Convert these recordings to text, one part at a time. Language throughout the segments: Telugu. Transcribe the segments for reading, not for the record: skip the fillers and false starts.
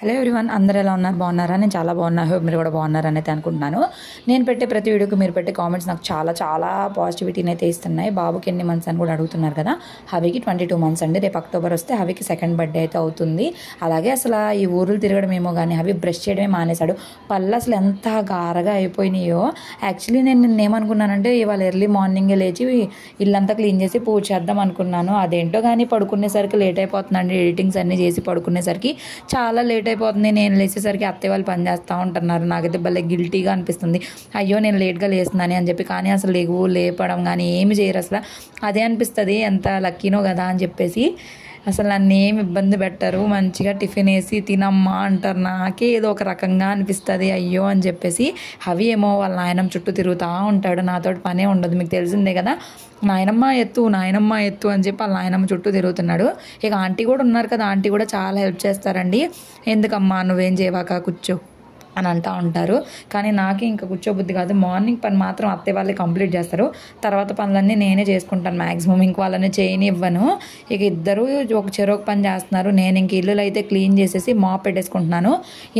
హలో ఎవ్రీవన్, అందరూ ఎలా ఉన్నారు? బాగున్నారా? నేను చాలా బాగున్నా. హోప్ మీరు కూడా బాగున్నారని అయితే అనుకుంటున్నాను. నేను పెట్టే ప్రతి వీడియోకి మీరు పెట్టే కామెంట్స్ నాకు చాలా చాలా పాజిటివిటీని అయితే ఇస్తున్నాయి. బాబుకి ఎన్ని మంత్స్ అని కూడా అడుగుతున్నారు కదా. హవికి 22 మంత్స్ అండి. రేపు అక్టోబర్ వస్తే హవికి సెకండ్ బర్త్డే అయితే అవుతుంది. అలాగే అసలు ఈ ఊర్లు తిరగడం ఏమో కానీ హవి బ్రష్ చేయడమే మానేశాడు. పళ్ళు అసలు ఎంత గారగా అయిపోయినాయో. యాక్చువల్లీ నేను ఏమనుకున్నానంటే ఇవాళ ఎర్లీ మార్నింగే లేచి ఇల్లంతా క్లీన్ చేసి పూజ చేద్దాం అనుకున్నాను. అదేంటో కానీ పడుకునేసరికి లేట్ అయిపోతుందండి. ఎడిటింగ్స్ అన్నీ చేసి పడుకునేసరికి చాలా లేట్ అయిపోతుంది. నేను లేచేసరికి అత్తయ్య వాళ్ళు పని చేస్తూ ఉంటున్నారు. నాకైతే భలే గిల్టీగా అనిపిస్తుంది. అయ్యో నేను లేట్గా లేస్తున్నాను అని చెప్పి. కానీ అసలు లేపడం కానీ ఏమి చేయరు అసలు. అదే అనిపిస్తుంది ఎంత లక్కీనో కదా అని చెప్పేసి. అసలు నన్ను ఏమి ఇబ్బంది పెట్టరు. మంచిగా టిఫిన్ వేసి తినమ్మా అంటారు. నాకే ఏదో ఒక రకంగా అనిపిస్తుంది అయ్యో అని చెప్పేసి. అవి ఏమో వాళ్ళ నాయనమ్మ చుట్టూ తిరుగుతూ ఉంటాడు. నాతో పనే ఉండదు, మీకు తెలిసిందే కదా. నాయనమ్మ ఎత్తు అని చెప్పి వాళ్ళ నాయనమ్మ చుట్టూ తిరుగుతున్నాడు. ఇక ఆంటీ కూడా ఉన్నారు కదా, ఆంటీ కూడా చాలా హెల్ప్ చేస్తారండి. ఎందుకమ్మా నువ్వేం చేయవాక కూర్చో అని అంటూ ఉంటారు. కానీ నాకే ఇంకా కూర్చోబుద్ధి కాదు. మార్నింగ్ పని మాత్రం అత్తయ్య వాళ్ళే కంప్లీట్ చేస్తారు. తర్వాత పనులన్నీ నేనే చేసుకుంటాను మ్యాక్సిమం. ఇంక వాళ్ళని చేయనివ్వను. ఇక ఇద్దరు ఒక చెరొక పని చేస్తున్నారు. నేను ఇంక ఇల్లులు అయితే క్లీన్ చేసేసి మాప్ పెట్టేసుకుంటున్నాను.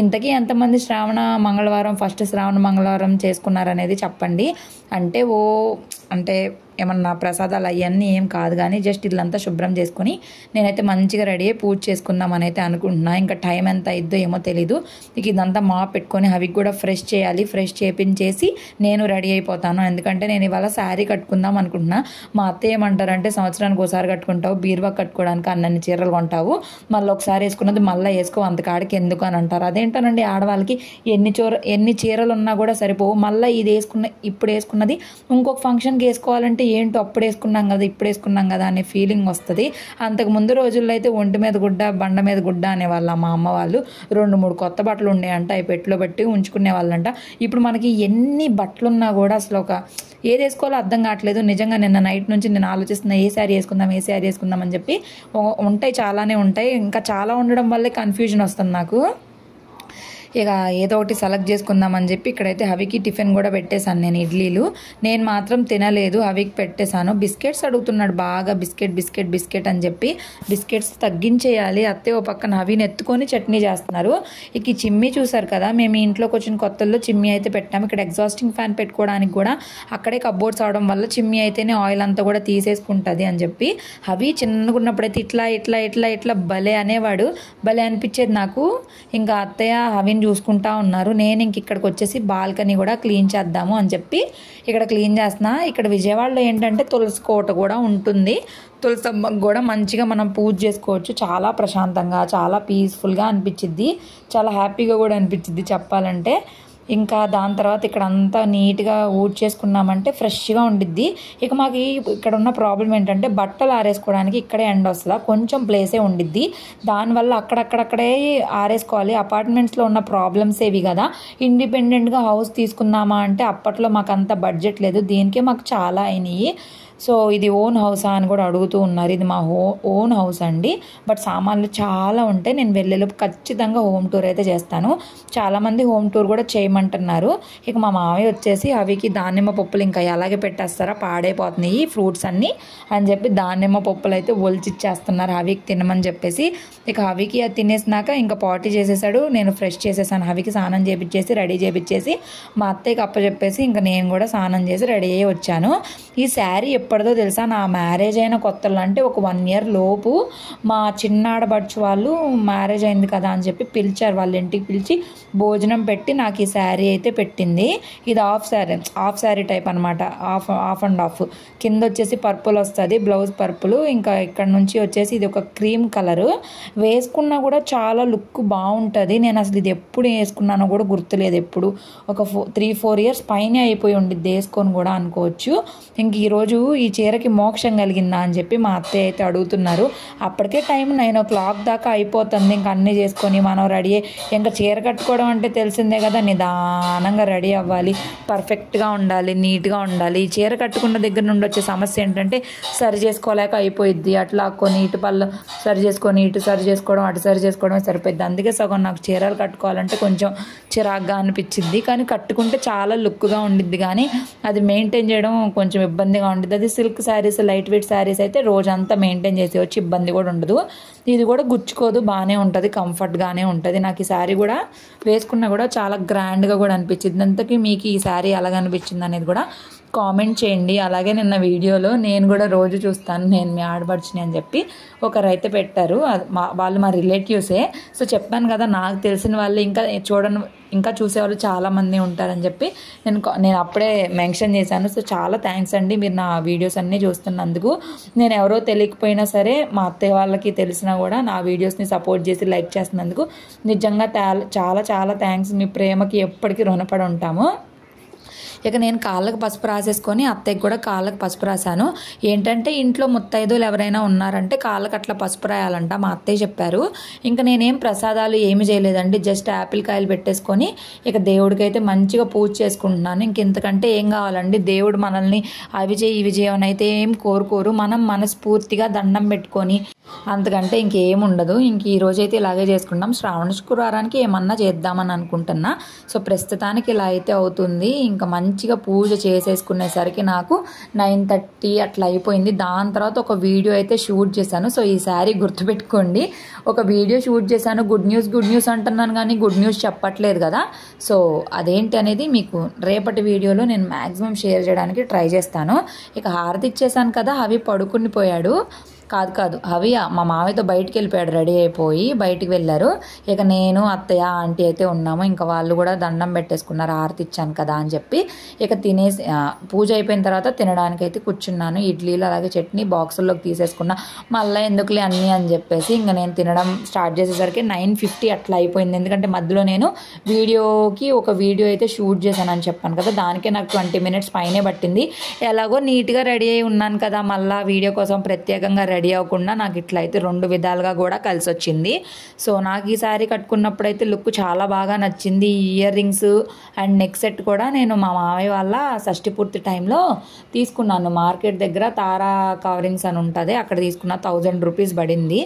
ఇంతకీ ఎంతమంది ఫస్ట్ శ్రావణ మంగళవారం చేసుకున్నారనేది చెప్పండి. అంటే ఏమన్నా ప్రసాదాలు అవన్నీ ఏం కాదు కానీ జస్ట్ ఇల్లంతా శుభ్రం చేసుకుని నేనైతే మంచిగా రెడీ అయ్యి పూజ చేసుకుందామని అయితే అనుకుంటున్నా. ఇంకా టైం ఎంత అయిద్దో ఏమో తెలీదు. ఇక ఇదంతా మాప్ పెట్టుకొని అవికి కూడా ఫ్రెష్ చేయాలి. ఫ్రెష్ చేపించేసి నేను రెడీ అయిపోతాను. ఎందుకంటే నేను ఇవాళ శారీ కట్టుకుందాం అనుకుంటున్నా. మా అత్తయ్య ఏమంటారంటే సంవత్సరానికి ఒకసారి కట్టుకుంటావు, బీరువా కట్టుకోవడానికి అన్నన్ని చీరలు కొంటావు, మళ్ళీ ఒకసారి వేసుకున్నది మళ్ళీ వేసుకో, అంతకాడికి ఎందుకు అని అంటారు. అదేంటోనండి, ఆడవాళ్ళకి ఎన్ని చీరలు ఉన్నా కూడా సరిపోవు. మళ్ళీ ఇప్పుడు వేసుకున్నది ఇంకొక ఫంక్షన్కి వేసుకోవాలంటే ఏంటో అప్పుడు వేసుకున్నాం కదా అనే ఫీలింగ్ వస్తుంది. అంతకు ముందు రోజుల్లో అయితే ఒంటి మీద గుడ్డ బండ మీద గుడ్డ అనేవాళ్ళ మా అమ్మ వాళ్ళు. 2-3 కొత్త బట్టలు ఉండేయంట, అవి పెట్టిలో పెట్టి ఉంచుకునే వాళ్ళంట. ఇప్పుడు మనకి ఎన్ని బట్టలున్నా కూడా అసలు ఏది వేసుకోవాలో అర్థం కావట్లేదు. నిజంగా నిన్న నైట్ నుంచి నేను ఆలోచిస్తున్నా ఏ శారీ వేసుకుందాం అని చెప్పి. ఉంటాయి, చాలానే ఉంటాయి. ఇంకా చాలా ఉండడం వల్లే కన్ఫ్యూజన్ వస్తుంది నాకు. ఇక ఏదో ఒకటి సెలెక్ట్ చేసుకుందామని చెప్పి ఇక్కడైతే హవికి టిఫిన్ కూడా పెట్టేశాను నేను. ఇడ్లీలు నేను మాత్రం తినలేదు, హవికి పెట్టేశాను. బిస్కెట్స్ అడుగుతున్నాడు బాగా. బిస్కెట్ అని చెప్పి బిస్కెట్స్ తగ్గించేయాలి. అత్తే ఓ పక్కన హవిని ఎత్తుకొని చట్నీ చేస్తున్నారు. ఇక ఈ చిమ్మి చూసారు కదా, మేము ఇంట్లోకి వచ్చిన కొత్తల్లో చిమ్మి అయితే పెట్టాము. ఇక్కడ ఎగ్జాస్టింగ్ ఫ్యాన్ పెట్టుకోవడానికి కూడా అక్కడే కబోర్డ్స్ అవడం వల్ల చిమ్మి అయితేనే ఆయిల్ అంతా కూడా తీసేసుకుంటుంది అని చెప్పి. హవి చిన్నగా ఉన్నప్పుడైతే ఇట్లా భలే అనేవాడు. భలే అనిపించేది నాకు. ఇంకా అత్తయ్య హవిని చూసుకుంటా ఉన్నారు. నేను ఇంక ఇక్కడికి వచ్చేసి బాల్కనీ కూడా క్లీన్ చేద్దాము అని చెప్పి ఇక్కడ క్లీన్ చేస్తున్నా. ఇక్కడ విజయవాడలో ఏంటంటే తులసి కోట కూడా ఉంటుంది. తులసమ్మకు కూడా మంచిగా మనం పూజ చేసుకోవచ్చు. చాలా ప్రశాంతంగా, చాలా పీస్ఫుల్గా అనిపించిద్ది. చాలా హ్యాపీగా కూడా అనిపించిద్ది చెప్పాలంటే. ఇంకా దాని తర్వాత ఇక్కడ అంతా నీట్గా చేసుకున్నామంటే ఫ్రెష్గా ఉండిద్ది. ఇక మాకు ఇక్కడ ఉన్న ప్రాబ్లం ఏంటంటే బట్టలు ఆరేసుకోవడానికి ఇక్కడే ఎండ వస్తుందా, కొంచెం ప్లేసే ఉండిద్ది. దానివల్ల అక్కడక్కడే ఆరేసుకోవాలి. అపార్ట్మెంట్స్లో ఉన్న ప్రాబ్లమ్స్ ఏవి కదా. ఇండిపెండెంట్గా హౌస్ తీసుకుందామా అంటే అప్పట్లో మాకు అంత బడ్జెట్ లేదు. దీనికే మాకు చాలా అయినాయి. సో ఇది ఓన్ హౌసా అని కూడా అడుగుతూ ఉన్నారు. ఇది మా ఓన్ హౌస్ అండి. బట్ సామాన్లు చాలా ఉంటాయి. నేను వెళ్ళేలోపు ఖచ్చితంగా హోమ్ టూర్ అయితే చేస్తాను. చాలామంది హోమ్ టూర్ కూడా చేయమంటున్నారు. ఇక మా మామయ్య వచ్చేసి అవికి దానిమ్మ పప్పులు ఇంకా అలాగే పెట్టేస్తారా, పాడైపోతున్నాయి ఫ్రూట్స్ అన్నీ అని చెప్పి దానిమ్మ పప్పులు అయితే ఒలిచిచ్చేస్తున్నారు హవికి తినమని చెప్పేసి. ఇక హవికి అది తినేసినాక ఇంకా పార్టీ చేసేసాడు. నేను ఫ్రెష్ చేసేసాను. హవికి స్నానం చేపించేసి రెడీ చేపించేసి మా అత్తయ్యకి అప్పచెప్పేసి ఇంకా నేను కూడా స్నానం చేసి రెడీ అయ్యి వచ్చాను. ఈ శారీ ఎప్పటిదో తెలుసా, నా మ్యారేజ్ అయిన కొత్తలో అంటే ఒక 1 year లోపు మా చిన్నాడబడ్చు వాళ్ళు మ్యారేజ్ అయింది కదా అని చెప్పి పిలిచారు. వాళ్ళ ఇంటికి పిలిచి భోజనం పెట్టి నాకు ఈ శారీ అయితే పెట్టింది. ఇది హాఫ్ శారీ టైప్ అనమాట. Half and half. కింద వచ్చేసి పర్పుల్ వస్తుంది, బ్లౌజ్ పర్పుల్. ఇంకా ఇక్కడ నుంచి వచ్చేసి ఇది ఒక క్రీమ్ కలరు. వేసుకున్నా కూడా చాలా లుక్ బాగుంటుంది. నేను అసలు ఇది ఎప్పుడు వేసుకున్నానో కూడా గుర్తులేదు. ఎప్పుడు ఒక 3-4 years పైనే అయిపోయి ఉండిద్ది వేసుకొని కూడా అనుకోవచ్చు. ఇంక ఈరోజు ఈ చీరకి మోక్షం కలిగిందా అని చెప్పి మా అత్తయ్య అయితే అడుగుతున్నారు. అప్పటికే టైం 9 o'clock దాకా అయిపోతుంది. ఇంకా అన్నీ చేసుకొని మనం రెడీ ఇంకా చీర కట్టుకోవడం అంటే తెలిసిందే కదా, నిదానంగా రెడీ అవ్వాలి, పర్ఫెక్ట్గా ఉండాలి, నీట్గా ఉండాలి. ఈ చీర కట్టుకున్న దగ్గర నుండి వచ్చే సమస్య ఏంటంటే సరి చేసుకోలేక అయిపోయిద్ది. అట్లా కొన్ని ఇటు పళ్ళు సరి చేసుకొని ఇటు సరి చేసుకోవడం అటు సరి చేసుకోవడమే సరిపోద్ది. అందుకే సగం నాకు చీరలు కట్టుకోవాలంటే కొంచెం చిరాగ్గా అనిపించింది. కానీ కట్టుకుంటే చాలా లుక్గా ఉండిద్ది. కానీ అది మెయింటైన్ చేయడం కొంచెం ఇబ్బందిగా ఉండిద్ది. అది అవి silk saris, light weight saris అయితే రోజంతా మెయింటైన్ చేసి వచ్చి ఇబ్బంది కూడా ఉండదు. ఇది కూడా గుచ్చుకోదు, బాగానే ఉంటుంది, కంఫర్ట్గానే ఉంటుంది. నాకు ఈ శారీ కూడా వేసుకున్నా కూడా చాలా గ్రాండ్గా కూడా అనిపించింది. అంతకీ మీకు ఈ శారీ ఎలాగ అనిపించింది అనేది కూడా కామెంట్ చేయండి. అలాగే నిన్న వీడియోలో నేను కూడా రోజు చూస్తాను నేను మీ ఆడపడుచుని అని చెప్పి ఒకరైతే పెట్టారు. వాళ్ళు మా రిలేటివ్సే. సో చెప్పాను కదా, నాకు తెలిసిన వాళ్ళు ఇంకా చూసేవాళ్ళు చాలామంది ఉంటారని చెప్పి నేను అప్పుడే మెన్షన్ చేశాను. సో చాలా థ్యాంక్స్ అండి, మీరు నా వీడియోస్ అన్నీ చూస్తున్నందుకు. నేను ఎవరో తెలియకపోయినా సరే మా అత్తయ్య వాళ్ళకి తెలిసినా కూడా నా వీడియోస్ని సపోర్ట్ చేసి లైక్ చేస్తున్నందుకు నిజంగా చాలా చాలా థ్యాంక్స్. మీ ప్రేమకి ఎప్పటికీ రుణపడి ఉంటాము. ఇక నేను కాళ్ళకు పసుపు రాసేసుకొని అత్తయ్యకి కూడా కాళ్ళకు పసుపు రాశాను. ఏంటంటే ఇంట్లో ముత్తైదులు ఎవరైనా ఉన్నారంటే కాళ్ళకు అట్లా పసుపు రాయాలంట మా అత్తయ్య చెప్పారు. ఇంకా నేనేం ప్రసాదాలు ఏమి చేయలేదండి, జస్ట్ యాపిల్ కాయలు పెట్టేసుకొని ఇక దేవుడికి అయితే మంచిగా పూజ చేసుకుంటున్నాను. ఇంకెంతకంటే ఏం కావాలండి, దేవుడు మనల్ని అవి చేయి ఇవి చేయని అయితే ఏం కోరుకోరు. మనం మనస్ఫూర్తిగా దండం పెట్టుకొని అంతకంటే ఇంకేం ఉండదు. ఇంక ఈ రోజైతే ఇలాగే చేసుకుంటాం. శ్రావణ శుక్రవారానికి ఏమన్నా చేద్దామని అనుకుంటున్నా. సో ప్రస్తుతానికి ఇలా అయితే అవుతుంది. ఇంకా మంచిగా పూజ చేసేసుకునేసరికి నాకు 9:30 అట్లా అయిపోయింది. దాని తర్వాత ఒక వీడియో అయితే షూట్ చేశాను. సో ఈసారి గుర్తుపెట్టుకోండి, ఒక వీడియో షూట్ చేశాను. గుడ్ న్యూస్ అంటున్నాను కానీ గుడ్ న్యూస్ చెప్పట్లేదు కదా. సో అదేంటి అనేది మీకు రేపటి వీడియోలో నేను మ్యాక్సిమం షేర్ చేయడానికి ట్రై చేస్తాను. ఇక హారతి ఇచ్చేసాను కదా, అవి పడుకుని పోయాడు. కాదు అవి మా మామయ్యతో బయటికి వెళ్ళిపోయాడు, రెడీ అయిపోయి బయటికి వెళ్ళారు. ఇక నేను అత్తయ్య ఆంటీ అయితే ఉన్నాము. ఇంకా వాళ్ళు కూడా దండం పెట్టేసుకున్నారు, హారతి ఇచ్చాను కదా అని చెప్పి. ఇక తినేసి పూజ అయిపోయిన తర్వాత తినడానికి అయితే కూర్చున్నాను. ఇడ్లీలు అలాగే చట్నీ బాక్సుల్లోకి తీసేసుకున్నా. మళ్ళీ ఎందుకులే అన్నీ అని చెప్పేసి ఇంకా నేను తినడం స్టార్ట్ చేసేసరికి 9:50 అట్లా అయిపోయింది. ఎందుకంటే మధ్యలో నేను ఒక వీడియో అయితే షూట్ చేశానని చెప్పాను కదా, దానికే నాకు 20 minutes పైనే పట్టింది. ఎలాగో నీట్గా రెడీ అయి ఉన్నాను కదా, మళ్ళీ వీడియో కోసం ప్రత్యేకంగా రెడీ అవ్వకుండా నాకు ఇట్లా అయితే 2 విధాలుగా కూడా కలిసి వచ్చింది. సో నాకు ఈ శారీ కట్టుకున్నప్పుడైతే లుక్ చాలా బాగా నచ్చింది. Ear rings and neck set కూడా నేను మా మామయ్య వాళ్ళ షష్ఠి పూర్తి టైంలో తీసుకున్నాను. మార్కెట్ దగ్గర తారా కవరింగ్స్ అని ఉంటుంది, అక్కడ తీసుకున్న 1000 రూపీస్ పడింది.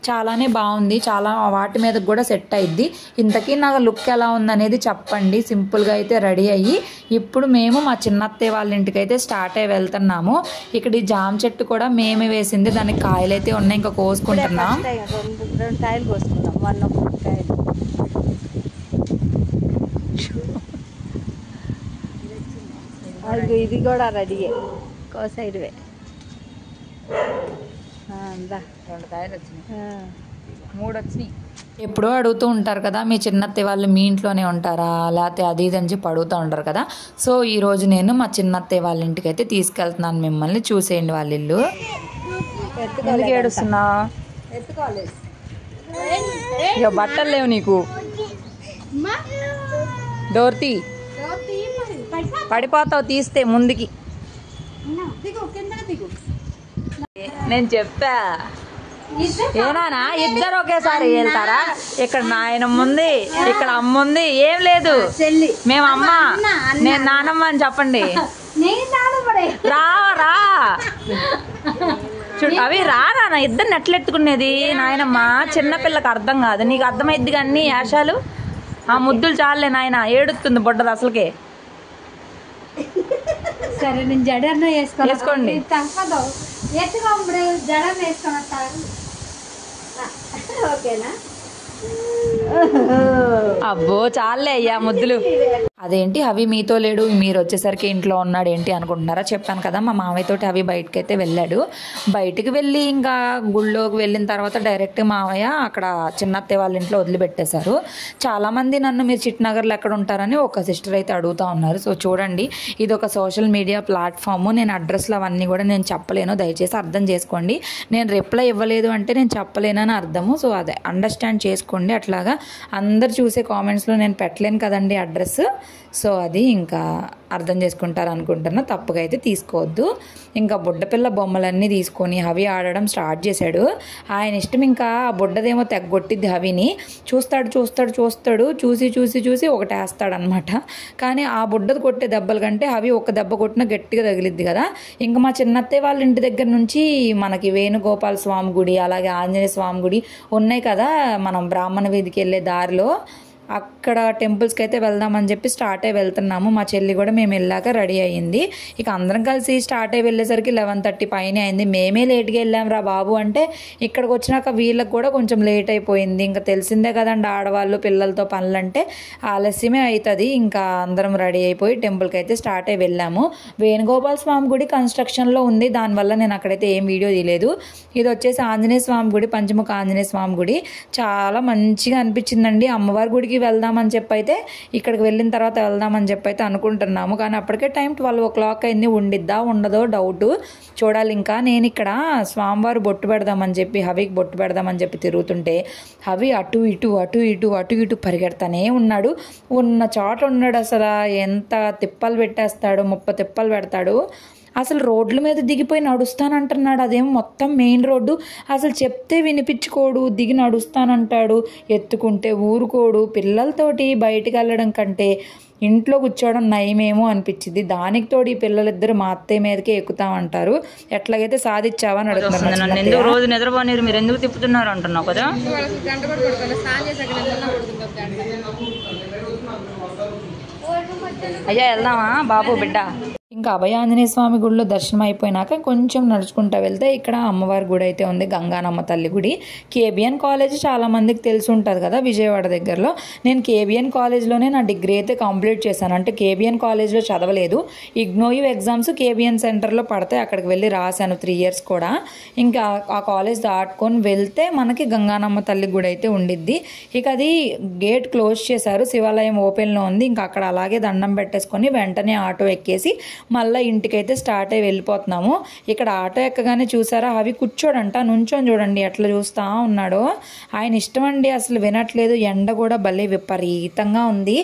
చాలానే బాగుంది, చాలా వాటి మీద కూడా సెట్ అయింది. ఇంతకీ నాకు లుక్ ఎలా ఉందనేది చెప్పండి. సింపుల్గా అయితే రెడీ అయ్యి ఇప్పుడు మేము మా చిన్నత్తయ్య వాళ్ళ ఇంటికి అయితే స్టార్ట్ అయ్యి వెళ్తున్నాము. ఇక్కడ ఈ జామ చెట్టు కూడా మేమే వేసింది, దానికి కాయలు అయితే ఉన్నాయి, ఇంకా కోసుకుంటున్నాం. 2 కాయలు కోసుకున్నాం, 1 కాయలు. ఇది కూడా రెడీ కోసైడ్వే. 2 కాయలు వచ్చినాయి, 3 వచ్చినాయి. ఎప్పుడో అడుగుతూ ఉంటారు కదా, మీ చిన్నత్తయ్య వాళ్ళు మీ ఇంట్లోనే ఉంటారా లేకపోతే అది ఇది అని చెప్పి అడుగుతూ ఉంటారు కదా. సో ఈరోజు నేను మా చిన్నత్తయ్య వాళ్ళ ఇంటికి అయితే తీసుకెళ్తున్నాను మిమ్మల్ని. చూసేయండి వాళ్ళ ఇల్లు. ఎందుకు ఏడుస్తున్నా? ఇక బట్టలు లేవు నీకు, డోర్తి పడిపోతావు తీస్తే ముందుకి. నేను చెప్పా ఏనానా ఇద్దరు ఒకేసారి వెళ్తారా? ఇక్కడ నాయనమ్మ ఉంది, ఇక్కడ అమ్మ ఉంది, ఏం లేదు. మేము అమ్మ నేను నానమ్మ అని చెప్పండి. రా చూడు అవి రా నాన్న, ఇద్దరిని ఎట్లెత్తుకునేది నాయనమ్మ. చిన్నపిల్లకి అర్థం కాదు, నీకు అర్థమైద్ది కానీ యాషాలు ఆ ముద్దులు చాలే నాయన. ఏడుస్తుంది బొడ్డది అసలుకే. సరే నేను జడన్న వేసుకోండి. ఓకేనా? అబ్బో చాలే అయ్యా ముద్దులు. అదేంటి అవి మీతో లేడు, మీరు వచ్చేసరికి ఇంట్లో ఉన్నాడు ఏంటి అనుకుంటున్నారా? చెప్పాను కదా మా మామయ్యతోటి అవి బయటకు అయితే వెళ్ళాడు. బయటికి వెళ్ళి ఇంకా గుళ్ళోకి వెళ్ళిన తర్వాత డైరెక్ట్ మామయ్య అక్కడ చిన్నత్తయ్య వాళ్ళ ఇంట్లో వదిలిపెట్టేశారు. చాలామంది నన్ను మీరు చిట్నగర్లో ఎక్కడ ఉంటారని ఒక సిస్టర్ అయితే అడుగుతూ ఉన్నారు. సో చూడండి, ఇది ఒక సోషల్ మీడియా ప్లాట్ఫామ్. నేను అడ్రస్లు అవన్నీ కూడా నేను చెప్పలేను, దయచేసి అర్థం చేసుకోండి. నేను రిప్లై ఇవ్వలేదు అంటే నేను చెప్పలేనని అర్థము. సో అదే అండర్స్టాండ్ చేసుకోండి. అట్లాగా అందరు చూసే కామెంట్స్లో నేను పెట్టలేను కదండి అడ్రస్. సో అది ఇంకా అర్థం చేసుకుంటారు అనుకుంటున్నా, తప్పుగా అయితే తీసుకోవద్దు. ఇంకా బుడ్డపిల్ల బొమ్మలన్నీ తీసుకొని హవి ఆడడం స్టార్ట్ చేశాడు. ఆయన ఇష్టం. ఇంకా ఆ బుడ్డదేమో తెగ్గొట్టిద్ది హవిని. చూస్తాడు చూసి ఒకటి వేస్తాడనమాట. కానీ ఆ బుడ్డది కొట్టే దెబ్బల కంటే హవి ఒక దెబ్బ కొట్టినా గట్టిగా తగిలిద్ది కదా. ఇంకా మా చిన్నత్తయ్య వాళ్ళ ఇంటి దగ్గర నుంచి మనకి వేణుగోపాల స్వామి గుడి అలాగే ఆంజనేయ స్వామి గుడి ఉన్నాయి కదా, మనం బ్రాహ్మణ వీధికి వెళ్ళే దారిలో అక్కడ టెంపుల్స్కి అయితే వెళ్దామని చెప్పి స్టార్ట్ అయ్యి వెళ్తున్నాము. మా చెల్లి కూడా మేము వెళ్ళాక రెడీ అయ్యింది. ఇక అందరం కలిసి స్టార్ట్ అయ్యి వెళ్ళేసరికి 11:30 పైన అయింది. మేమే లేట్గా వెళ్ళాం రా బాబు అంటే ఇక్కడికి వచ్చినాక వీళ్ళకి కూడా కొంచెం లేట్ అయిపోయింది. ఇంకా తెలిసిందే కదండి, ఆడవాళ్ళు పిల్లలతో పనులంటే ఆలస్యమే అవుతుంది. ఇంకా అందరం రెడీ అయిపోయి టెంపుల్కి అయితే స్టార్ట్ అయ్యి వెళ్ళాము. వేణుగోపాల స్వామి గుడి కన్స్ట్రక్షన్లో ఉంది, దానివల్ల నేను అక్కడైతే ఏం వీడియో తీయలేదు. ఇది వచ్చేసి ఆంజనేయ స్వామి గుడి, పంచముఖ ఆంజనేయ స్వామి గుడి. చాలా మంచిగా అనిపించిందండి. అమ్మవారి గుడికి వెళ్దామని చెప్పి అయితే ఇక్కడికి వెళ్ళిన తర్వాత వెళ్దామని చెప్పి అయితే అనుకుంటున్నాము. కానీ అప్పటికే టైం 12 o'clock అయింది. ఉండిద్దా ఉండదో డౌట్, చూడాలి. ఇంకా నేను ఇక్కడ స్వామివారు బొట్టు పెడదామని చెప్పి హవికి బొట్టు పెడదామని చెప్పి తిరుగుతుంటే హవి అటు ఇటు పరిగెడతానే ఉన్నాడు. ఉన్న చోట ఉన్నాడు. అసలు ఎంత తిప్పలు పెట్టేస్తాడు, 30 తిప్పలు పెడతాడు. అసలు రోడ్ల మీద దిగిపోయి నడుస్తానంటున్నాడు. అదేమో మొత్తం మెయిన్ రోడ్డు. అసలు చెప్తే వినిపించుకోడు, దిగి నడుస్తానంటాడు. ఎత్తుకుంటే ఊరుకోడు. పిల్లలతోటి బయటికి వెళ్ళడం కంటే ఇంట్లో కూర్చోవడం నయమేమో అనిపించింది. దానికి తోడు ఈ పిల్లలిద్దరు మా అత్తయ్య మీదకే ఎక్కుతామంటారు. ఎట్లాగైతే సాధించావా అని అడుగుతున్నారు. రోజు నిద్రపోనీరు, మీరు ఎందుకు తిప్పుతున్నారు అంటున్నావు కదా. అయ్యా వెళ్దామా బాబు బిడ్డ. ఇంకా అభయాంజనేయ స్వామి గుడిలో దర్శనం అయిపోయినాక కొంచెం నడుచుకుంటూ వెళ్తే ఇక్కడ అమ్మవారి గుడి అయితే ఉంది, గంగానమ్మ తల్లి గుడి. కేబిఎన్ కాలేజ్ చాలా మందికి తెలిసి ఉంటుంది కదా, విజయవాడ దగ్గరలో. నేను కేబిఎన్ కాలేజ్లోనే నా డిగ్రీ అయితే కంప్లీట్ చేశాను. అంటే కేబిఎన్ కాలేజ్లో చదవలేదు, ఇగ్నోయూ ఎగ్జామ్స్ కేబిఎన్ సెంటర్లో పడితే అక్కడికి వెళ్ళి రాశాను 3 years కూడా. ఇంకా ఆ కాలేజ్ దాటుకొని వెళ్తే మనకి గంగానమ్మ తల్లి గుడి అయితే ఉండిద్ది. ఇక అది గేట్ క్లోజ్ చేశారు, శివాలయం ఓపెన్లో ఉంది. ఇంకా అక్కడ అలాగే దండం పెట్టేసుకొని వెంటనే ఆటో ఎక్కేసి మళ్ళీ ఇంటికైతే స్టార్ట్ అయ్యి వెళ్ళిపోతున్నాము. ఇక్కడ ఆటో ఎక్కగానే చూసారా, అవి కూర్చోడంట, నుంచొని చూడండి ఎట్లా చూస్తూ ఉన్నాడో. ఆయన ఇష్టం అండి, అసలు వినట్లేదు. ఎండ కూడా భలే విపరీతంగా ఉంది.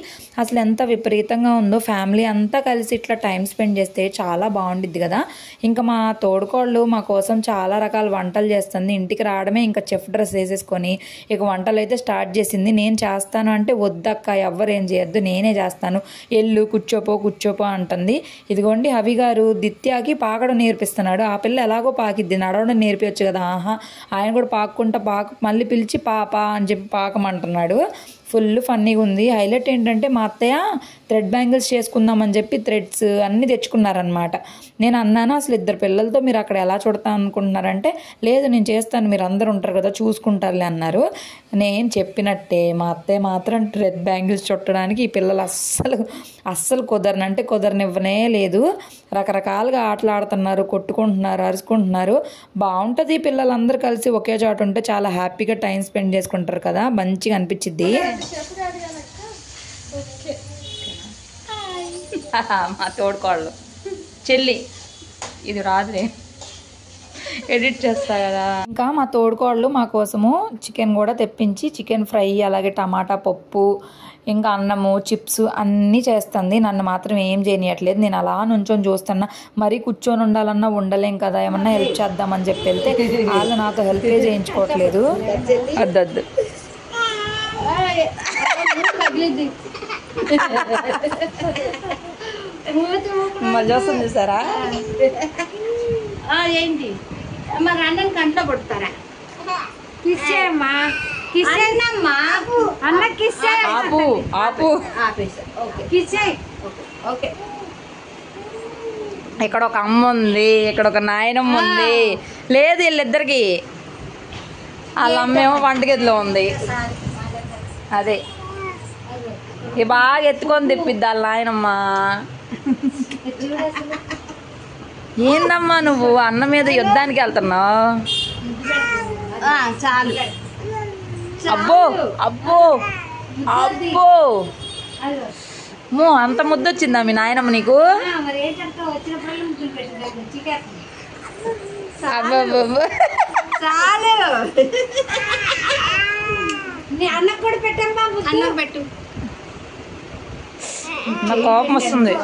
అసలు ఎంత విపరీతంగా ఉందో. ఫ్యామిలీ అంతా కలిసి ఇట్లా టైం స్పెండ్ చేస్తే చాలా బాగుండిద్ది కదా. ఇంకా మా తోడుకోళ్ళు మా కోసం చాలా రకాల వంటలు చేస్తుంది. ఇంటికి రావడమే ఇంకా చెఫ్ డ్రెస్ వేసేసుకొని ఇక వంటలు అయితే స్టార్ట్ చేసింది. నేను చేస్తాను అంటే వద్దక్క, ఎవ్వరు ఏం చేయొద్దు, నేనే చేస్తాను, ఎల్లు కూర్చోపో అంటుంది. ఇదిగోండి హవి గారు దిత్యాకి పాకడం నేర్పిస్తున్నాడు. ఆ పిల్ల ఎలాగో పాకిద్ది, నడవడం నేర్పించచ్చు కదా. ఆయన కూడా పాక్కుంటా మళ్ళీ పిలిచి పాప అని చెప్పి పాకమంటున్నాడు. ఫుల్ ఫన్నీగా ఉంది. హైలైట్ ఏంటంటే మా అత్తయ్య థ్రెడ్ బ్యాంగిల్స్ చేసుకుందామని చెప్పి థ్రెడ్స్ అన్నీ తెచ్చుకున్నారనమాట. నేను అన్నాను, అసలు 2 పిల్లలతో మీరు అక్కడ ఎలా చూడతా అనుకుంటున్నారంటే, లేదు నేను చేస్తాను, మీరు అందరూ ఉంటారు కదా చూసుకుంటారులే అన్నారు. నేను చెప్పినట్టే మా అత్తయ్య మాత్రం థ్రెడ్ బ్యాంగిల్స్ చుట్టడానికి ఈ పిల్లలు అస్సలు కుదరనివ్వనే లేదు. రకరకాలుగా ఆటలు ఆడుతున్నారు, కొట్టుకుంటున్నారు, అరుచుకుంటున్నారు. బాగుంటుంది. పిల్లలందరూ కలిసి ఒకే చోట ఉంటే చాలా హ్యాపీగా టైం స్పెండ్ చేసుకుంటారు కదా, మంచిగా అనిపించిద్ది. మా తోడుకోళ్ళు చెల్లి ఇది రాదులే, ఎడిట్ చేస్తా కదా. ఇంకా మా తోడుకోళ్ళు మా కోసము చికెన్ కూడా తెప్పించి చికెన్ ఫ్రై, అలాగే టమాటా పప్పు, ఇంకా అన్నము, చిప్స్ అన్నీ చేస్తుంది. నన్ను మాత్రం ఏం చేయనియట్లేదు. నేను అలా నుంచొని చూస్తున్నా. మరీ కూర్చొని ఉండాలన్నా ఉండలేం కదా, ఏమన్నా హెల్ప్ చేద్దామని చెప్పి వెళ్తే వాళ్ళు నాతో హెల్పే చేయించుకోవట్లేదు. వద్దొద్దు మళ్ళీ వస్తుంది చూసారా. ఏంటి మరి అన్నం కంట్లో కొడతారా? కిస్సేమ్మా, కిస్సేనమ్మా, అన్న కిస్సే. ఆపు కిస్సే. ఓకే. ఇక్కడ ఒక అమ్మ ఉంది, ఇక్కడ ఒక నాయనమ్మ ఉంది. లేదు వీళ్ళిద్దరికి. వాళ్ళ అమ్మేమో వంటగదిలో ఉంది. అదే ఇక బాగా ఎత్తుకొని తిప్పిద్ది వాళ్ళ నాయనమ్మ. ఏందమ్మా నువ్వు అన్న మీద యుద్ధానికి వెళ్తున్నావు? చాలు. అబ్బో అబ్బో అబ్బో అంత ముద్దొచ్చిందా మీ నాయనమ్మ నీకు? చాలు. అన్నం కూడా పెట్టాను బాబు, అన్నం పెట్టు. నాకు కోపం వస్తుంది.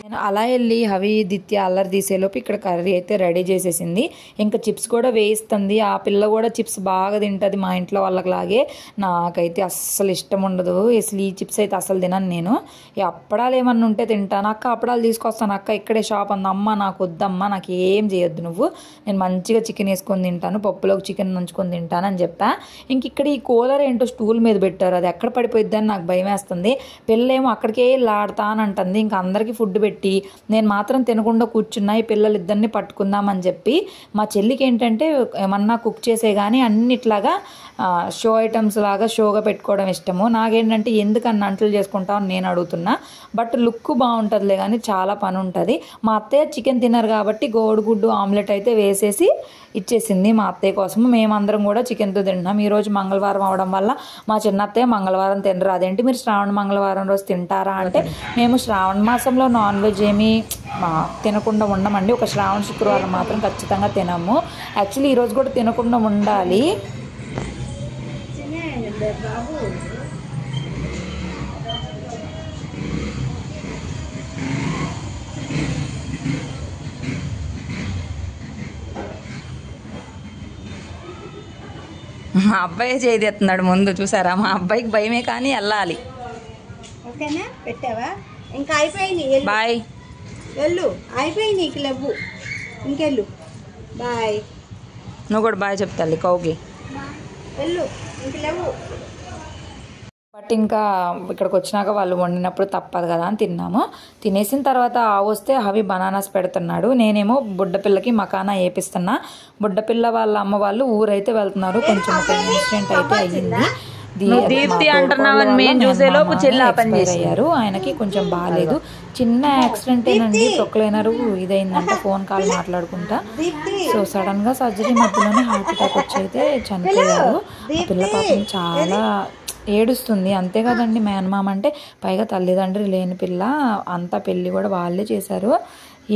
నేను అలా వెళ్ళి హవి దిత్య అల్లరి తీసేలోపు ఇక్కడ కర్రీ అయితే రెడీ చేసేసింది. ఇంకా చిప్స్ కూడా వేయిస్తుంది. ఆ పిల్ల కూడా చిప్స్ బాగా తింటుంది మా ఇంట్లో వాళ్ళకి. నాకైతే అస్సలు ఇష్టం ఉండదు. అసలు ఈ చిప్స్ అయితే అసలు తినను నేను. ఈ అప్పడాలు ఏమన్నా ఉంటే తింటాను. అక్క అప్పడాలు తీసుకొస్తాను అక్క, ఇక్కడే షాప్ అంది. అమ్మ నాకు వద్దమ్మా, నాకు ఏం చేయొద్దు నువ్వు, నేను మంచిగా చికెన్ వేసుకొని తింటాను, పప్పులోకి చికెన్ నంచుకొని తింటాను అని చెప్పా. ఇంక ఇక్కడ ఈ కూలర్ ఏంటో స్టూల్ మీద పెట్టారు, అది ఎక్కడ పడిపోయిద్ది అని నాకు భయం వేస్తుంది. పిల్లేమో అక్కడికే లాడతా అని అంటుంది. ఇంకా అందరికీ ఫుడ్ పెట్టి నేను మాత్రం తినకుండా కూర్చున్నా. ఈ పిల్లలు ఇద్దరిని పట్టుకుందామని చెప్పి. మా చెల్లికి ఏంటంటే ఏమన్నా కుక్ చేసే కానీ అన్నిట్లాగా షో ఐటమ్స్ లాగా షోగా పెట్టుకోవడం ఇష్టము. నాకేంటంటే ఎందుకన్నా అంటలు చేసుకుంటామని నేను అడుగుతున్నా. బట్ లుక్ బాగుంటుందిలే కానీ చాలా పని ఉంటుంది. మా అత్తయ్య చికెన్ తినరు కాబట్టి కోడిగుడ్డు ఆమ్లెట్ అయితే వేసేసి ఇచ్చేసింది మా అత్తయ్య కోసం. మేమందరం కూడా చికెన్తో తింటున్నాం. ఈరోజు మంగళవారం అవడం వల్ల మా చిన్న అత్తయ్య మంగళవారం తినరు. అదేంటి మీరు శ్రావణ మంగళవారం రోజు తింటారా అంటే, మేము శ్రావణ మాసంలో నాన్ వెజ్ ఏమీ తినకుండా ఉండమండి. ఒక శ్రావణ శుక్రవారం మాత్రం ఖచ్చితంగా తినము. యాక్చువల్లీ ఈరోజు కూడా తినకుండా ఉండాలి. మా అబ్బాయి చేస్తున్నాడు ముందు, చూసారా? మా అబ్బాయికి భయమే కానీ వెళ్ళాలి. ఓకేనా, పెట్టావా? ఇంకా అయిపోయింది. బాయ్. వెళ్ళు, అయిపోయింది. నీకు లేవు, ఇంకెళ్ళు. బాయ్. నువ్వు కూడా బాయ్ చెప్తాలి కౌకి. వెళ్ళు, ఇంక లేవు. బట్ ఇంకా ఇక్కడికి వచ్చినాక వాళ్ళు వండినప్పుడు తప్పదు కదా అని తిన్నాము. తినేసిన తర్వాత వస్తే అవి బనానాస్ పెడుతున్నాడు. నేనేమో బుడ్డపిల్లకి మకానా వేపిస్తున్నా. బుడ్డపిల్ల వాళ్ళ అమ్మ వాళ్ళు ఊరైతే వెళ్తున్నారు. కొంచెం ఒక ఇన్సిడెంట్ అయితే అయ్యింది. దీప్తి అంటున్నావని మేము చూసేలోపు అయ్యారు. ఆయనకి కొంచెం బాగాలేదు, చిన్న యాక్సిడెంట్ ఏనండి. ప్రొక్లైనర్ ఇదైందంట ఫోన్ కాల్ మాట్లాడుకుంటా. సో సడన్ గా సర్జరీ మధ్యలోనే హార్ట్ అటాక్ వచ్చి అయితే చనిపోయారు. ఆ పిల్ల పాపం చాలా ఏడుస్తుంది. అంతే కదండి, మేనమామ అంటే పైగా తల్లిదండ్రులు లేని పిల్ల. అంతా పెళ్ళి కూడా వాళ్ళే చేశారు.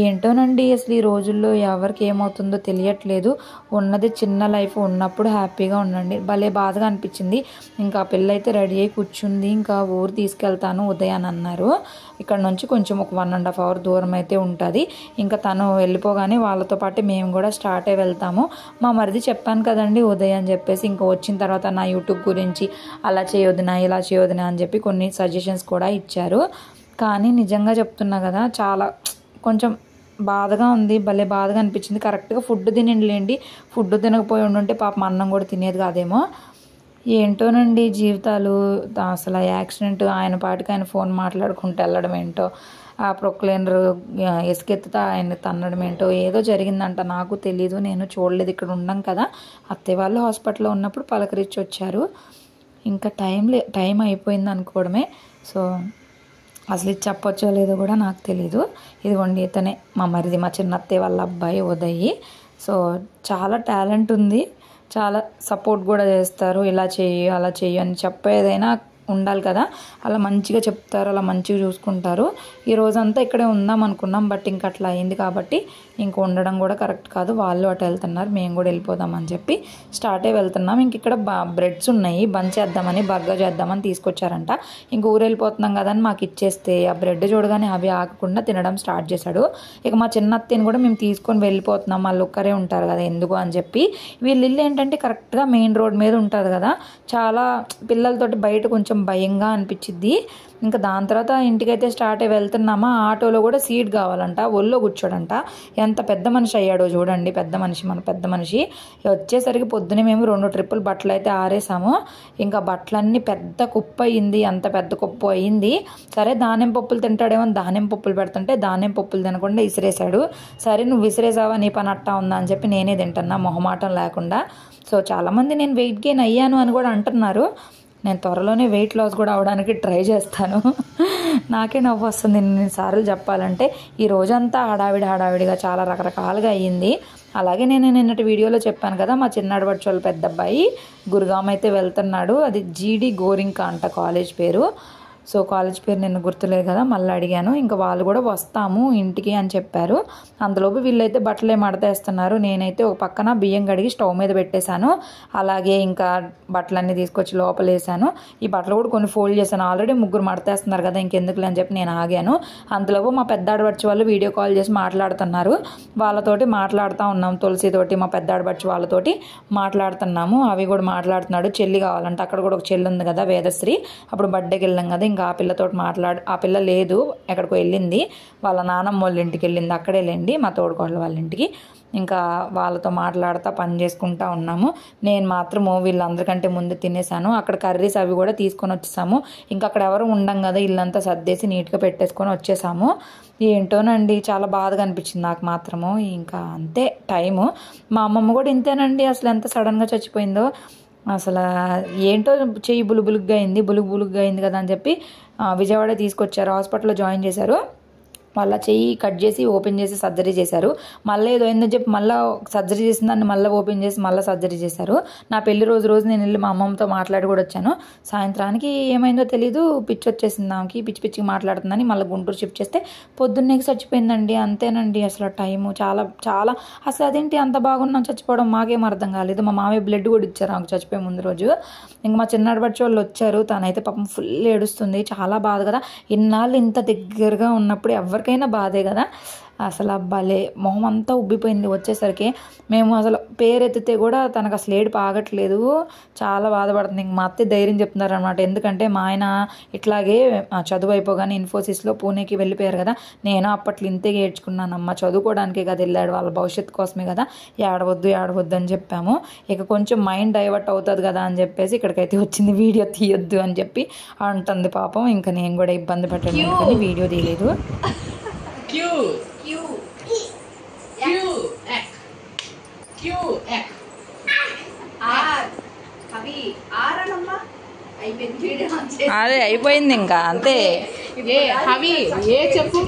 ఏంటోనండి అసలు ఈ రోజుల్లో ఎవరికి ఏమవుతుందో తెలియట్లేదు. ఉన్నది చిన్న లైఫ్, ఉన్నప్పుడు హ్యాపీగా ఉండండి. భలే బాధగా అనిపించింది. ఇంకా పిల్ల అయితే రెడీ అయి కూర్చుంది. ఇంకా ఊరు తీసుకెళ్తాను ఉదయాన్ని అన్నారు. ఇక్కడ నుంచి కొంచెం ఒక 1.5 hour దూరం అయితే ఉంటుంది. ఇంకా తను వెళ్ళిపోగానే వాళ్ళతో పాటు మేము కూడా స్టార్ట్ అయి వెళ్తాము. మా మరిది చెప్పాను కదండి ఉదయం అని చెప్పేసి, ఇంకా వచ్చిన తర్వాత నా యూట్యూబ్ గురించి అలా చేయొద్దునా ఇలా చేయొద్దునా అని చెప్పి కొన్ని సజెషన్స్ కూడా ఇచ్చారు. కానీ నిజంగా చెప్తున్నా కదా, చాలా కొంచెం బాధగా ఉంది. భలే బాధగా అనిపించింది. కరెక్ట్గా ఫుడ్ తినండిలేండి, ఫుడ్ తినకపోయి ఉండుంటే పాపం అన్నం కూడా తినేది కాదేమో. ఏంటోనండి జీవితాలు. అసలు యాక్సిడెంట్, ఆయన పాటికి ఆయన ఫోన్ మాట్లాడుకుంటూ వెళ్ళడం ఏంటో, ఆ ప్రొక్లైనర్ ఎసుకెత్తుతా ఆయన తన్నడం ఏంటో ఏదో జరిగిందంట. నాకు తెలీదు, నేను చూడలేదు. ఇక్కడ ఉన్నాం కదా, అత్తయ్య వాళ్ళు హాస్పిటల్లో ఉన్నప్పుడు పలకరించి వచ్చారు. ఇంకా టైం అయిపోయింది అనుకోవడమే. సో అసలు ఇది చెప్పొచ్చో లేదో కూడా నాకు తెలీదు. ఇదిగోండి ఇతనే మా మరిది, మా చిన్నత్తయ్య వాళ్ళ అబ్బాయి ఉదయ్. సో చాలా టాలెంట్ ఉంది, చాలా సపోర్ట్ కూడా చేస్తారు. ఇలా చెయ్యి అలా చెయ్యి అని చెప్పేదైనా ఉండాలి కదా, అలా మంచిగా చెప్తారు, అలా మంచిగా చూసుకుంటారు. ఈ రోజంతా ఇక్కడే ఉందాం అనుకున్నాం, బట్ ఇంక అట్లా అయింది కాబట్టి ఇంక ఉండడం కూడా కరెక్ట్ కాదు. వాళ్ళు అటు వెళ్తున్నారు, మేము కూడా వెళ్ళిపోదాం అని చెప్పి స్టార్ట్ అయ్యి వెళ్తున్నాం. ఇంక ఇక్కడ బ్రెడ్స్ ఉన్నాయి, బంద్ చేద్దామని బర్గర్ చేద్దామని తీసుకొచ్చారంట. ఇంక ఊరు వెళ్ళిపోతున్నాం కదా అని మాకు ఇచ్చేస్తే ఆ బ్రెడ్ చూడగానే అవి ఆగకుండా తినడం స్టార్ట్ చేశాడు. ఇక మా చిన్న అత్తయ్యని కూడా మేము తీసుకొని వెళ్ళిపోతున్నాం, వాళ్ళు ఒక్కరే ఉంటారు కదా ఎందుకు అని చెప్పి. వీళ్ళ ఇల్లు ఏంటంటే కరెక్ట్గా మెయిన్ రోడ్ మీద ఉంటుంది కదా, చాలా పిల్లలతోటి బయట కొంచెం భయంగా అనిపించిద్ది. ఇంకా దాని తర్వాత ఇంటికైతే స్టార్ట్ అయ్యి వెళ్తున్నామా. ఆటోలో కూడా సీట్ కావాలంట, ఒళ్ళో కూర్చోడంట. ఎంత పెద్ద మనిషి అయ్యాడో చూడండి, పెద్ద మనిషి, మన పెద్ద మనిషి. వచ్చేసరికి పొద్దునే మేము 2 ట్రిప్పులు బట్టలు అయితే ఆరేసాము. ఇంకా బట్టలన్నీ పెద్ద కుప్ప అయ్యింది, అంత పెద్ద కుప్ప అయ్యింది. సరే దానిమ్మ పప్పులు తింటాడేమో దానిమ్మ పప్పులు పెడుతుంటే దానిమ్మ పప్పులు తినకుండా విసిరేశాడు. సరే నువ్వు విసిరేసావా, నీ పని అట్టా ఉందా అని చెప్పి నేనే తింటున్నా మొహమాటం లేకుండా. సో చాలామంది నేను వెయిట్ గెయిన్ అయ్యాను అని కూడా అంటున్నారు. నేను త్వరలోనే వెయిట్ లాస్ కూడా అవడానికి ట్రై చేస్తాను. నాకే నవ్వు వస్తుంది ఎన్నిసార్లు చెప్పాలంటే. ఈ రోజంతా హడావిడిగా చాలా రకరకాలుగా అయ్యింది. అలాగే నేను నిన్నటి వీడియోలో చెప్పాను కదా, మా చిన్నాడు బడ్చోళ్ళ పెద్ద అబ్బాయి గురుగాం అయితే వెళ్తున్నాడు. అది జీడి గోరింక అంట కాలేజ్ పేరు. సో కాలేజ్ పేరు నిన్న గుర్తులేదు కదా, మళ్ళీ అడిగాను. ఇంకా వాళ్ళు కూడా వస్తాము ఇంటికి అని చెప్పారు. అందులోపు వీళ్ళైతే బట్టలు మడతేస్తున్నారు. నేనైతే ఒక పక్కన బియ్యం కడిగి స్టవ్ మీద పెట్టేశాను. అలాగే ఇంకా బట్టలన్నీ తీసుకొచ్చి లోపల వేసాను. ఈ బట్టలు కూడా కొన్ని ఫోల్డ్ చేశాను. ఆల్రెడీ ముగ్గురు మడతేస్తున్నారు కదా, ఇంకెందుకులే అని చెప్పి నేను ఆగాను. అంతలోపు మా పెద్ద ఆడబడిచి వాళ్ళు వీడియో కాల్ చేసి మాట్లాడుతున్నారు. వాళ్ళతోటి మాట్లాడుతూ ఉన్నాం. తులసితోటి మా పెద్ద ఆడబడిచి వాళ్ళతోటి మాట్లాడుతున్నాము. అవి కూడా మాట్లాడుతున్నాడు. చెల్లి కావాలంటే అక్కడ కూడా ఒక చెల్లి ఉంది కదా, వేదశ్రీ. అప్పుడు బర్త్డేకి వెళ్ళాం కదా, ఇంకా ఆ పిల్లతో ఆ పిల్ల లేదు, ఎక్కడికో వెళ్ళింది, వాళ్ళ నానమ్మ వాళ్ళ ఇంటికి వెళ్ళింది. అక్కడే వెళ్ళండి మా తోడుకోళ్ళ వాళ్ళ ఇంటికి. ఇంకా వాళ్ళతో మాట్లాడుతూ పని చేసుకుంటూ ఉన్నాము. నేను మాత్రము వీళ్ళందరికంటే ముందు తినేసాను. అక్కడ కర్రీస్ అవి కూడా తీసుకొని వచ్చేసాము. ఇంకా అక్కడ ఎవరు ఉండం కదా, ఇల్లంతా సర్దేసి నీట్గా పెట్టేసుకొని వచ్చేసాము. ఏంటోనండి చాలా బాధగా అనిపించింది నాకు మాత్రము. ఇంకా అంతే టైము. మా అమ్మమ్మ కూడా ఇంతేనండి, అసలు ఎంత సడన్గా చచ్చిపోయిందో. అసలు ఏంటో చెయ్యి బులుబులుగ్గా అయింది, బులుగుగా అయింది కదా అని చెప్పి విజయవాడ తీసుకొచ్చారు. హాస్పిటల్లో జాయిన్ చేశారు. వాళ్ళ చెయ్యి కట్ చేసి ఓపెన్ చేసి సర్జరీ చేశారు. మళ్ళీ ఏదో అయిందని చెప్పి మళ్ళీ సర్జరీ చేసిన దాన్ని మళ్ళీ ఓపెన్ చేసి మళ్ళీ సర్జరీ చేశారు. నా పెళ్లి రోజు నేను వెళ్ళి మా అమ్మమ్మతో మాట్లాడి కూడా వచ్చాను. సాయంత్రానికి ఏమైందో తెలీదు, పిచ్చి వచ్చేసింది ఆమెకి, పిచ్చిగా మాట్లాడుతుందని మళ్ళీ గుంటూరు షిఫ్ట్ చేస్తే పొద్దున్నేకి చచ్చిపోయిందండి. అంతేనండి, అసలు టైము చాలా చాలా అసలు అదేంటి అంత బాగున్నాం చచ్చిపోవడం మాకేం అర్థం కాలేదు. మా మామయ్య బ్లడ్ కూడా ఇచ్చారు ఆమెకు చచ్చిపోయే ముందు రోజు. ఇంక మా చిన్నాడబడిచి వాళ్ళు వచ్చారు. తనైతే పాపం ఫుల్ ఏడుస్తుంది. చాలా బాధ కదా, ఇన్నాళ్ళు ఇంత దగ్గరగా ఉన్నప్పుడు ఎవరికైనా బాధే కదా. అసలు భలే మొహం అంతా ఉబ్బిపోయింది వచ్చేసరికి. మేము అసలు పేరెత్తితే కూడా తనకు అసలు ఏడుపు ఆగట్లేదు, చాలా బాధపడుతుంది. ఇంక మా అత్తే ధైర్యం చెప్తున్నారు అనమాట. ఎందుకంటే మా ఆయన ఇట్లాగే చదువు అయిపోగానే ఇన్ఫోసిస్లో పూణేకి వెళ్ళిపోయారు కదా, నేను అప్పట్లో ఇంతే ఏడ్చుకున్నానమ్మ, చదువుకోవడానికే కదా వెళ్ళాడు, వాళ్ళ భవిష్యత్తు కోసమే కదా, ఏడవద్దు అని చెప్పాము. ఇక కొంచెం మైండ్ డైవర్ట్ అవుతుంది కదా అని చెప్పేసి ఇక్కడికైతే వచ్చింది, వీడియో తీయొద్దు అని చెప్పి అంటుంది పాపం. ఇంకా నేను కూడా ఇబ్బంది పెట్టండి అనుకుని వీడియో తీయలేదు. అదే అయిపోయింది ఇంకా అంతే. చెప్పు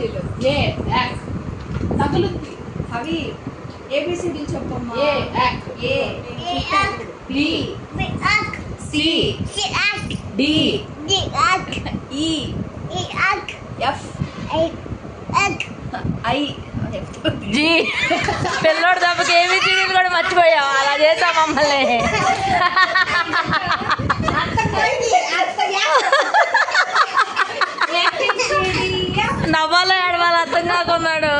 జీ పిల్లోడు తప్పకి ఏమి చీడీలు కూడా మర్చిపోయావు, అలా చేసా మమ్మల్ని. నవ్వాలో ఏడవాలో అర్థం కాకున్నాడు.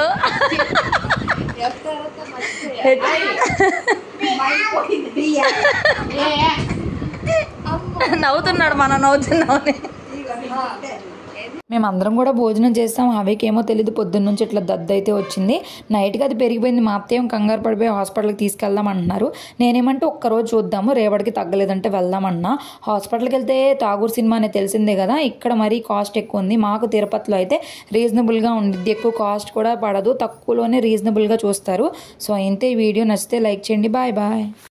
నవ్వుతున్నాడు, మనం నవ్వుతున్నామని. మేమందరం కూడా భోజనం చేస్తాం. అవేకేమో తెలియదు పొద్దున్న నుంచి ఇట్లా దద్దయితే వచ్చింది. నైట్కి అది పెరిగిపోయింది. మా అత్తయ్య కంగారు పడిపోయి హాస్పిటల్కి తీసుకెళ్దాం అంటున్నారు. నేనేమంటే ఒక్కరోజు చూద్దాము, రేపటికి తగ్గలేదంటే వెళ్దామన్నా. హాస్పిటల్కి వెళ్తే తాగూరు సినిమా అనేది తెలిసిందే కదా, ఇక్కడ మరీ కాస్ట్ ఎక్కువ ఉంది. మాకు తిరుపతిలో అయితే రీజనబుల్గా ఉండిద్ది, ఎక్కువ కాస్ట్ కూడా పడదు, తక్కువలోనే రీజనబుల్గా చూస్తారు. సో ఇంతే. వీడియో నచ్చితే లైక్ చేయండి. బాయ్.